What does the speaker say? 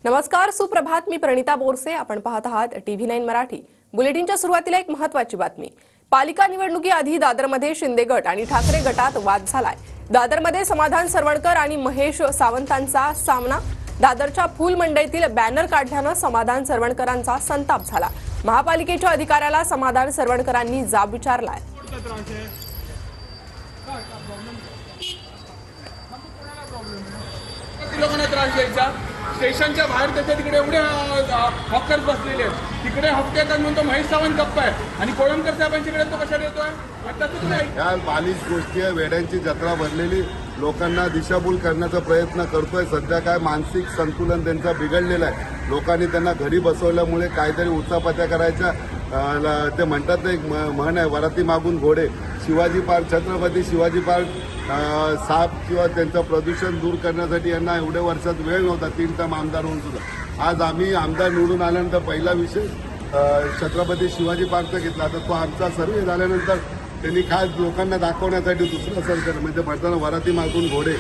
नमस्कार, सुप्रभात. मी प्रणिता बोरसे. आपण पाहत आहात TV9 मराठी. बुलेटिनच्या सुरुवातीला एक महत्त्वाची बातमी. पालिका निवडणुकीआधी दादरमध्ये शिंदे गट आणि ठाकरे गटात वाद झालाय. दादरमध्ये समाधान सरवणकर आणि महेश सावंतांचा सामना. दादरच्या फूल मंडईतील बॅनर काढल्यानं समाधान सरवणकरांचा संताप झाला. महापालिकेच्या अधिकाऱ्याला समाधान सरवणकरांनी जाब विचारलाय. लोकांना त्रास द्यायचा. स्टेशनच्या बाहेर त्याच्या तिकडे एवढे हॉकर्स बसलेले आहेत. तिकडे हप्ते येतात म्हणून तो महेश सावंत गप्प आहे आणि कोळंबकर साहेबांच्याकडे तो कशाला येतोय? या बालिश गोष्टी आहे. वेड्यांची जत्रा भरलेली लोकांना दिशाभूल करण्याचा प्रयत्न करतोय. सध्या काय मानसिक संतुलन त्यांचा बिघडलेलं आहे. लोकांनी त्यांना घरी बसवल्यामुळे काहीतरी उचापत्या करायच्या. ते म्हणतात ना, एक म्हण आहे, वराती मागून घोडे. शिवाजी पार्क, छत्रपती शिवाजी पार्क साप किंवा त्यांचं प्रदूषण दूर करण्यासाठी यांना एवढ्या वर्षात वेळ नव्हता. 3 टर्म आमदार होऊन सुद्धा आज आम्ही आमदार निवडून आल्यानंतर पहिला विषय छत्रपती शिवाजी पार्कचा घेतला. आता तो आमचा सर्वे झाल्यानंतर त्यांनी काय लोकांना दाखवण्यासाठी दुसरं सरकार म्हणजे म्हणताना वराती मागून घोडे.